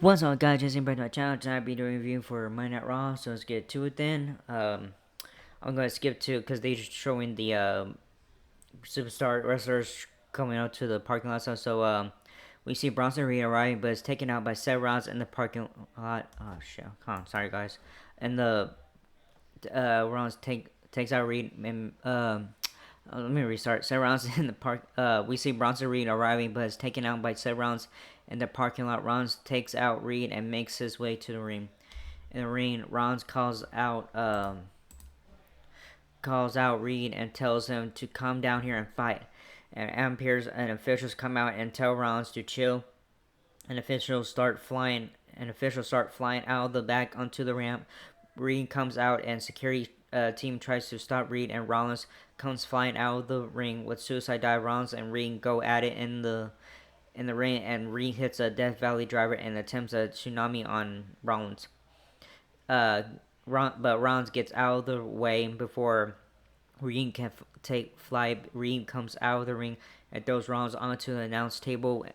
What's up, guys? Jason back to my channel. Tonight I'll be doing a review for Monday Night Raw, so let's get to it then. I'm gonna skip to because they're just showing the superstar wrestlers coming out to the parking lot. So we see Bronson Reed arriving, but it's taken out by Seth Rollins in the parking lot. Oh shit! Come on, sorry guys. And the Rollins takes out Reed and let me restart. Seth Rollins in the park. We see Bronson Reed arriving, but is taken out by Seth Rollins in the parking lot. Rollins takes out Reed and makes his way to the ring. In the ring, Rollins calls out Reed and tells him to come down here and fight. And Amperes and officials come out and tell Rollins to chill. And officials start flying. Out of the back onto the ramp. Reed comes out and security team tries to stop Reed, and Rollins comes flying out of the ring with suicide dive. Rollins and Reed go at it in the ring, and Reed hits a Death Valley driver and attempts a tsunami on Rollins. Uh, but Rollins gets out of the way before Reed can take flight. Reed comes out of the ring and throws Rollins onto the announce table.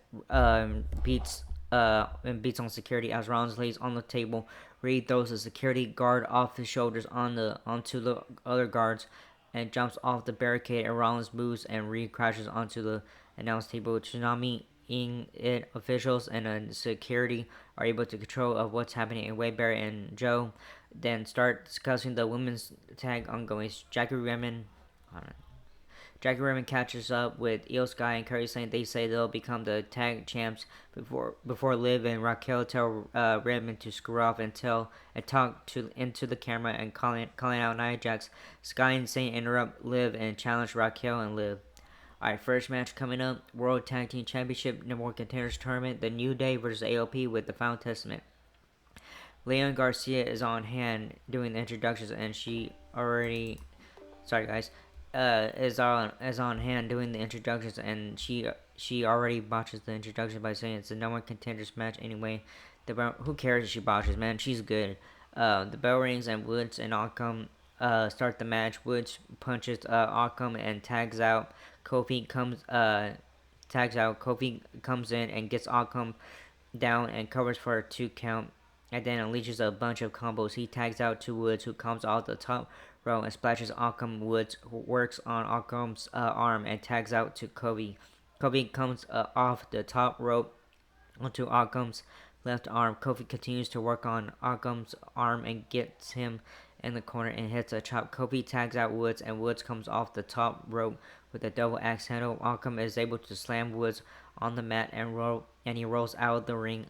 Beats and beats on security as Rollins lays on the table. Reed throws a security guard off his shoulders onto the other guards and jumps off the barricade. And Rollins moves and Reed crashes onto the announce table. Tsunami in it officials and security are able to control of what's happening. And Wade Barrett and Joe then start discussing the women's tag ongoing. Jackie Redmond catches up with Io Sky and Curry saying they say they'll become the tag champs before Liv and Raquel tell Redmond to screw off and talk to into the camera and calling out Nia Jax. Sky and Saint interrupt Liv and challenge Raquel and Liv. Alright, first match coming up: World Tag Team Championship Number 1 Contenders Tournament. The New Day versus AOP with the Final Testament. Leon Garcia is on hand doing the introductions, and she already, sorry guys, is on hand doing the introductions, and she already botches the introduction by saying it's a no one contenders match anyway. Who cares if she botches, man? She's good. The bell rings and Woods and Occam start the match. Woods punches Occam and tags out. Kofi comes in and gets Occam down and covers for a 2 count, and then unleashes a bunch of combos. He tags out to Woods, who comes off the top row and splashes Occam. Woods works on Occam's arm and tags out to Kobe. Kobe comes off the top rope onto Occam's left arm. Kofi continues to work on Occam's arm and gets him in the corner and hits a chop. Kofi tags out Woods, and Woods comes off the top rope with a double axe handle. Occam is able to slam Woods on the mat and he rolls out of the ring.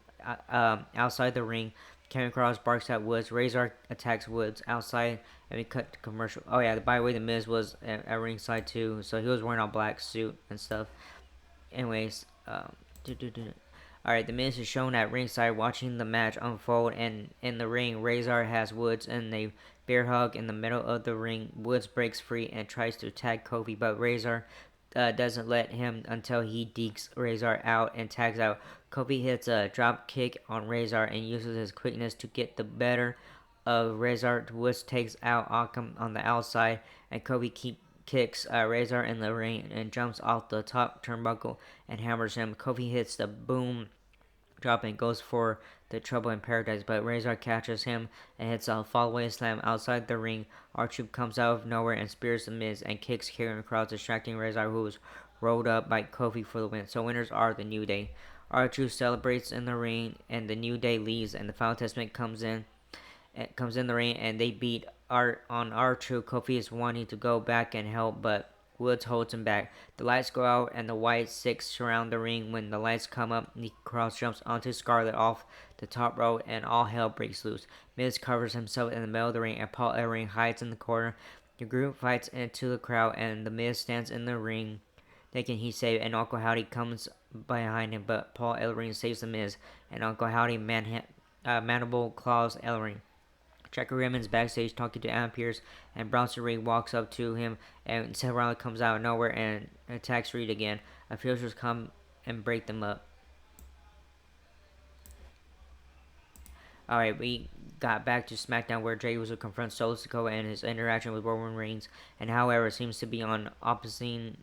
Outside the ring, Karen Cross barks at Woods. Razor attacks Woods outside, and we cut to commercial. Oh yeah, by the way, the Miz was at ringside too, so he was wearing a black suit and stuff. Anyways, alright, the Miz is shown at ringside watching the match unfold, and in the ring, Razor has Woods in a bear hug in the middle of the ring. Woods breaks free and tries to tag Kofi, but Razor doesn't let him until he dekes Razor out and tags out. Kofi hits a drop kick on Razor and uses his quickness to get the better of Razor. Woods takes out Occam on the outside, and Kofi kicks Razor in the ring and jumps off the top turnbuckle and hammers him. Kofi hits the boom drop and goes for the Trouble in Paradise, but Razor catches him and hits a fallaway slam outside the ring. R-Truth comes out of nowhere and spears the Miz and kicks Karen Cross, distracting Razor, who was rolled up by Kofi for the win. So winners are the New Day. R-Truth celebrates in the ring, and the New Day leaves, and the Final Testament comes in the ring, and they beat R-Truth. Kofi is wanting to go back and help, but Woods holds him back. The lights go out and the White Six surround the ring. When the lights come up, Nikki Cross jumps onto Scarlett off the top rope and all hell breaks loose. Miz covers himself in the middle of the ring and Paul Ellering hides in the corner. The group fights into the crowd and the Miz stands in the ring thinking he's safe, and Uncle Howdy comes behind him, but Paul Ellering saves the Miz, and Uncle Howdy mandible claws Ellering. Jackie Redmond's backstage talking to Adam Pearce, and Bronson Reed walks up to him, and Seth Rollins comes out of nowhere and attacks Reed again. Officials come and break them up. Alright, we got back to SmackDown where Jey Uso confronts Solo Sikoa and his interaction with Roman Reigns, and however seems to be on opposing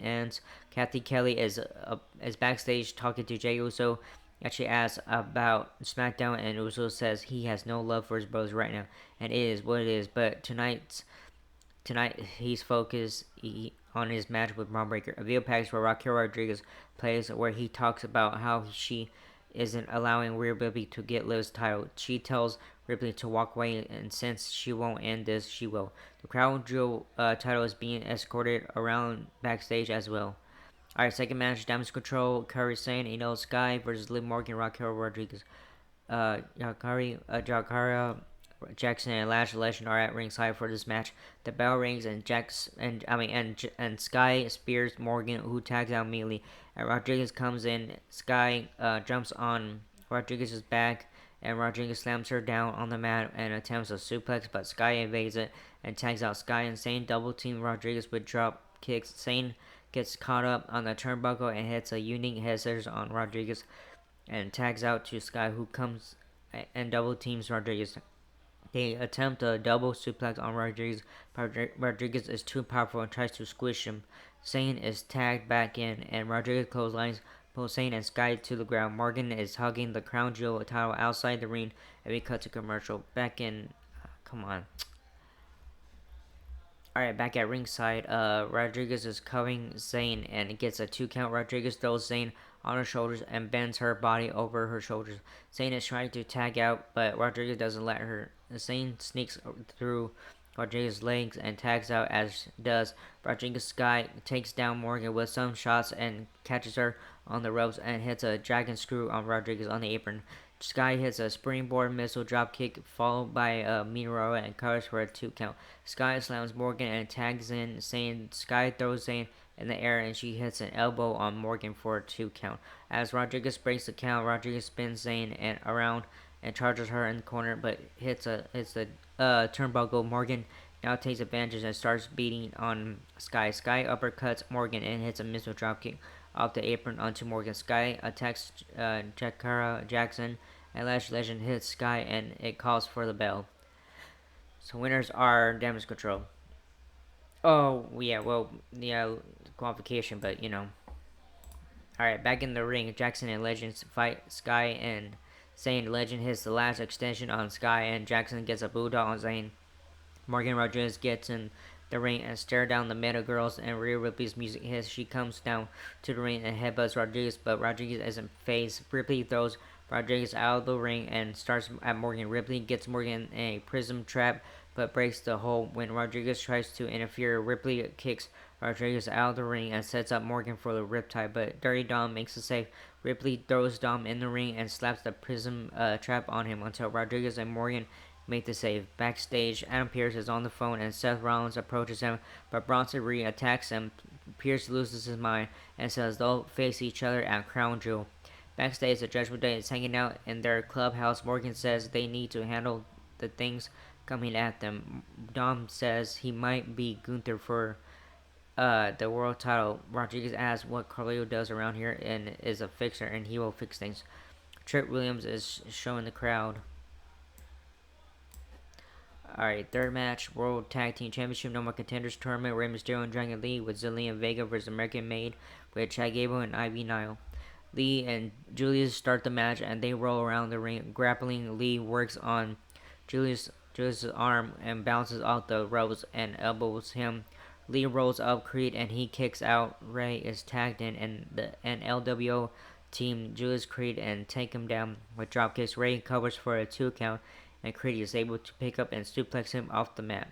ends. Kathy Kelly is backstage talking to Jey Uso, Actually asks about SmackDown, and Uso says he has no love for his brothers right now, and it is what it is. But tonight he's focused on his match with Braun Breaker. A video package where Raquel Rodriguez plays, where he talks about how she isn't allowing Rhea Ripley to get Liv's title. She tells Ripley to walk away, and since she won't end this, she will. The Crown Jewel title is being escorted around backstage as well. Alright, second match, Damage Control, Kairi Sane, Ino Sky versus Liv Morgan, Raquel Rodriguez. Jakara, Jackson, and Lash Legend are at ringside for this match. The bell rings, and Sky spears Morgan, who tags out immediately. And Rodriguez comes in. Sky jumps on Rodriguez's back, and Rodriguez slams her down on the mat and attempts a suplex, but Sky evades it and tags out Sky. And Sane double team Rodriguez with drop kicks. Sane gets caught up on the turnbuckle and hits a unique head scissors on Rodriguez and tags out to Sky, who comes and double teams Rodriguez. They attempt a double suplex on Rodriguez, but Rodriguez is too powerful and tries to squish him. Sane is tagged back in, and Rodriguez clotheslines both Sane and Sky to the ground. Morgan is hugging the Crown Jewel title outside the ring, and we cut to commercial. Back in, come on. Alright, back at ringside, Rodriguez is covering Zane and gets a 2 count. Rodriguez throws Zane on her shoulders and bends her body over her shoulders. Zane is trying to tag out, but Rodriguez doesn't let her. Zane sneaks through Rodriguez's legs and tags out, as does Rodriguez. Sky takes down Morgan with some shots and catches her on the ropes and hits a dragon screw on Rodriguez on the apron. Sky hits a springboard missile drop kick followed by a Miro and covers for a 2 count. Sky slams Morgan and tags in Zane. Sky throws Zane in the air and she hits an elbow on Morgan for a 2 count. As Rodriguez breaks the count, Rodriguez spins Zane and around and charges her in the corner, but hits a turnbuckle. Morgan now takes advantage and starts beating on Sky. Sky uppercuts Morgan and hits a missile dropkick off the apron onto Morgan. Sky attacks Jakara Jackson, and Lash Legend hits Sky, and it calls for the bell. So winners are Damage Control. Oh yeah, well yeah, qualification, but you know. All right, back in the ring, Jackson and Legend fight Sky and Zane. Legend hits the last extension on Sky, and Jackson gets a bulldog on Zane. Morgan Rodriguez gets in the ring and stare down the Meta Girls, and Rhea Ripley's music hits. She comes down to the ring and headbutts Rodriguez, but Rodriguez isn't phased. Ripley throws Rodriguez out of the ring and starts at Morgan. Ripley gets Morgan in a prism trap, but breaks the hold when Rodriguez tries to interfere. Ripley kicks Rodriguez out of the ring and sets up Morgan for the riptide, but Dirty Dom makes the save. Ripley throws Dom in the ring and slaps the prism trap on him until Rodriguez and Morgan make the save. Backstage, Adam Pearce is on the phone and Seth Rollins approaches him, but Bronson Reed attacks him. Pearce loses his mind and says they'll face each other at Crown Jewel. Backstage, the Judgment Day is hanging out in their clubhouse. Morgan says they need to handle the things coming at them. Dom says he might be Gunther for the world title. Rodriguez asks what Carlito does around here and is a fixer, and he will fix things. Trick Williams is showing the crowd. Alright, third match, World Tag Team Championship No More Contenders Tournament, Rey Mysterio and Dragon Lee with Zelina Vega versus American Made with Chad Gable and Ivy Nile. Lee and Julius start the match and they roll around the ring. Grappling, Lee works on Julius' arm and bounces off the ropes and elbows him. Lee rolls up Creed and he kicks out. Rey is tagged in and the LWO team Julius Creed and take him down with dropkicks. Rey covers for a 2 count and Creed is able to pick up and suplex him off the mat.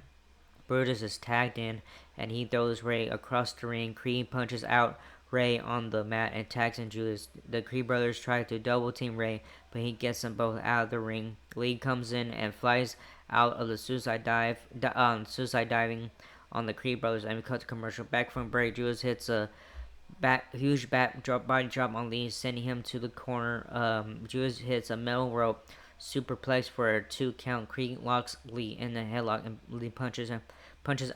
Brutus is tagged in and he throws Rey across the ring. Creed punches out Rey on the mat and tags in Julius. The Creed brothers try to double team Rey, but he gets them both out of the ring. Lee comes in and flies out of the suicide diving on the Creed brothers, and we cut to commercial. Back from break, Julius hits a huge body drop on Lee, sending him to the corner. Julius hits a metal rope superplex for a 2 count. Creed locks Lee in the headlock and Lee punches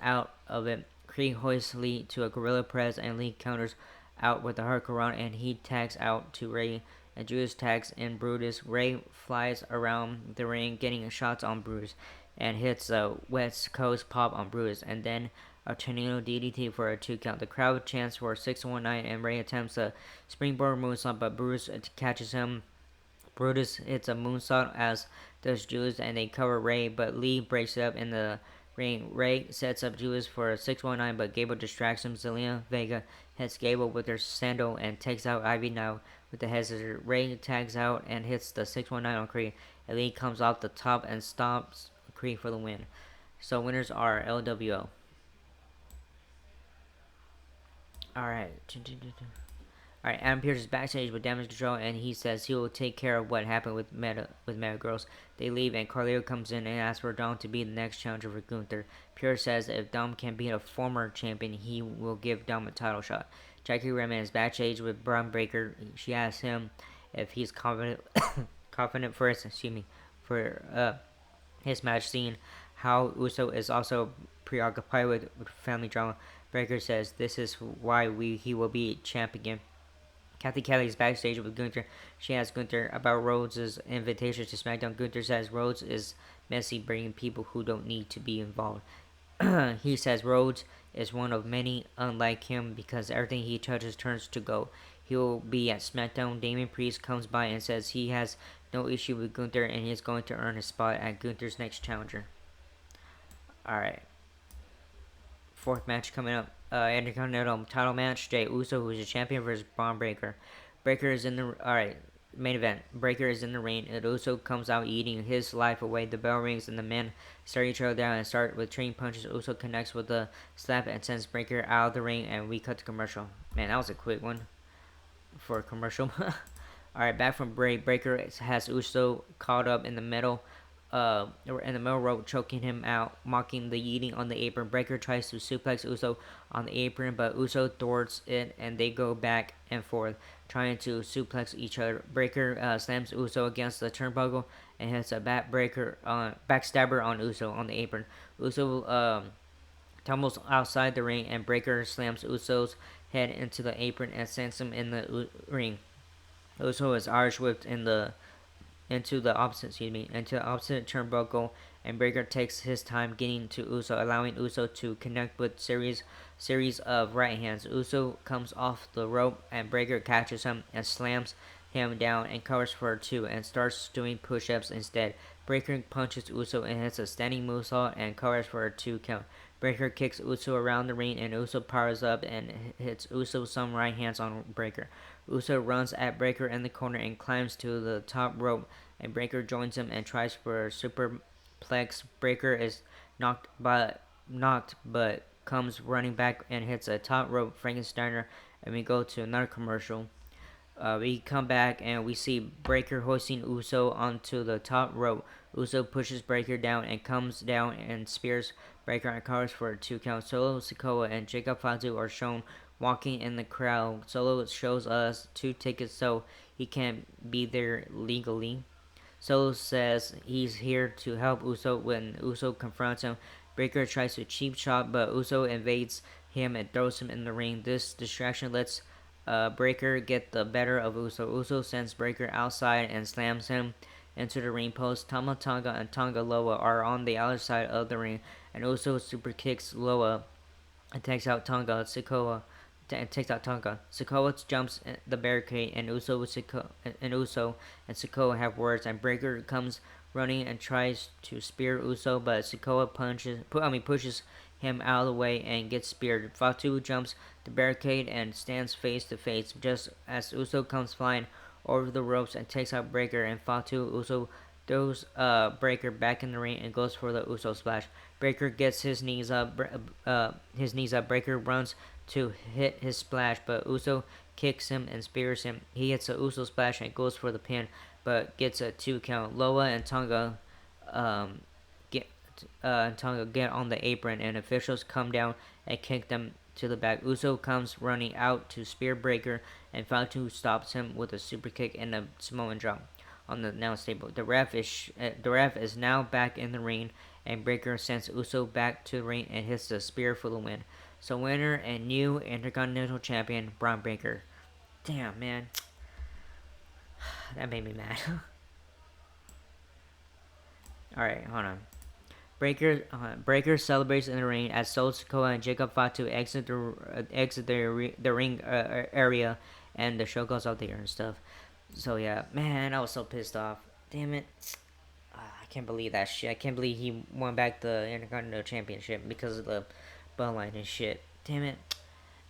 out of it. Creed hoists Lee to a gorilla press and Lee counters out with a hurricanrana and he tags out to Rey and Julius tags in Brutus. Rey flies around the ring getting shots on Brutus and hits a West Coast pop on Brutus and then a tornado DDT for a 2 count. The crowd chants for 619 and Rey attempts a springboard moonsault but Brutus catches him Brutus hits a moonsault as does Julius, and they cover Ray, but Lee breaks it up in the ring. Ray sets up Julius for a 619, but Gable distracts him. Zelina Vega hits Gable with her sandal and takes out Ivy now with the head scissors. Ray tags out and hits the 619 on Creed. And Lee comes off the top and stops Creed for the win. So winners are LWO. Alright. Alright, Adam Pearce is backstage with Damage Control, and he says he will take care of what happened with Meta Girls. They leave, and Carlito comes in and asks for Dom to be the next challenger for Gunther. Pearce says if Dom can beat a former champion, he will give Dom a title shot. Jackie Redman is backstage with Braun Breaker. She asks him if he's confident for his match, seeing how Uso is also preoccupied with family drama. Breaker says this is why he will be champ again. Kathy Kelly is backstage with Gunther. She asks Gunther about Rhodes' invitation to SmackDown. Gunther says Rhodes is messy, bringing people who don't need to be involved. He says Rhodes is one of many unlike him because everything he touches turns to gold. He will be at SmackDown. Damian Priest comes by and says he has no issue with Gunther and he is going to earn a spot at Gunther's next challenger. Alright. Fourth match coming up. Intercontinental title match. Jey Uso, who is a champion, versus Braun Breaker. Breaker is in the... Alright. Main event. Breaker is in the ring. And Uso comes out eating his life away. The bell rings and the men stare each other down and start with trading punches. Uso connects with the slap and sends Breaker out of the ring, and we cut to commercial. Man, that was a quick one for a commercial. Alright, back from break. Breaker has Uso caught up in the middle rope, choking him out, mocking the yeeting on the apron. Breaker tries to suplex Uso on the apron, but Uso thwarts it, and they go back and forth, trying to suplex each other. Breaker slams Uso against the turnbuckle and hits a backstabber on Uso on the apron. Uso tumbles outside the ring, and Breaker slams Uso's head into the apron and sends him in the ring. Uso is Irish whipped into the opposite turnbuckle, and Breaker takes his time getting to Uso, allowing Uso to connect with series of right hands. Uso comes off the rope, and Breaker catches him and slams him down and covers for 2 and starts doing push-ups instead. Breaker punches Uso and hits a standing moonsault and covers for a 2 count. Breaker kicks Uso around the ring, and Uso powers up and hits Uso some right hands on Breaker. Uso runs at Breaker in the corner and climbs to the top rope, and Breaker joins him and tries for a superplex. Breaker is knocked but comes running back and hits a top rope Frankensteiner, and we go to another commercial. We come back and we see Breaker hoisting Uso onto the top rope. Uso pushes Breaker down and comes down and spears Breaker and covers for a 2 count. Solo Sikoa and Jacob Fatu are shown walking in the crowd. Solo shows us 2 tickets so he can be there legally. Solo says he's here to help Uso. When Uso confronts him, Breaker tries to cheap shot, but Uso invades him and throws him in the ring. This distraction lets Breaker get the better of Uso. Uso sends Breaker outside and slams him into the ring post. Tama Tonga and Tonga Loa are on the other side of the ring, and Uso super kicks Loa and takes out Tonga. Sikoa jumps the barricade, and Uso and Sikoa have words, and Breaker comes running and tries to spear Uso, but Sikoa pushes him out of the way and gets speared. Fatu jumps the barricade and stands face to face just as Uso comes flying over the ropes and takes out Breaker, and Uso throws Breaker back in the ring and goes for the Uso splash. Breaker gets his knees up. Breaker runs to hit his splash, but Uso kicks him and spears him. He hits a Uso splash and goes for the pin, but gets a 2 count. Loa and Tonga get on the apron, and officials come down and kick them to the back. Uso comes running out to spear Breaker, and Fatu stops him with a super kick and a Samoan drop on the announce table. The ref is now back in the ring, and Breaker sends Uso back to the ring and hits the spear for the win. So winner and new Intercontinental Champion, Braun Breaker. Damn, man. That made me mad. Alright, hold on. Breaker celebrates in the ring as Solo Sikoa and Jacob Fatu exit the ring area, and the show goes out there and stuff. So yeah, man, I was so pissed off. Damn it. I can't believe that shit. I can't believe he won back the Intercontinental Championship because of the bloodline and shit. Damn it.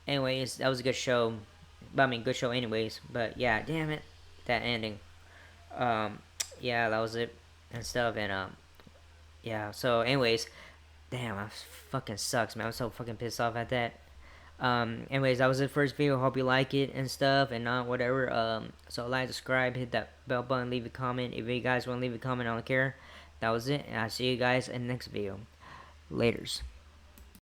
Anyways, that was a good show. I mean, good show anyways. But yeah, damn it. That ending. Um, yeah, that was it and stuff. And yeah. So anyways, damn, I fucking sucks, man. I'm so fucking pissed off at that. Anyways, that was the first video. Hope you like it and stuff and not whatever. So like, subscribe, hit that bell button, leave a comment. If you guys want to leave a comment, I don't care. That was it, and I'll see you guys in the next video. Laters.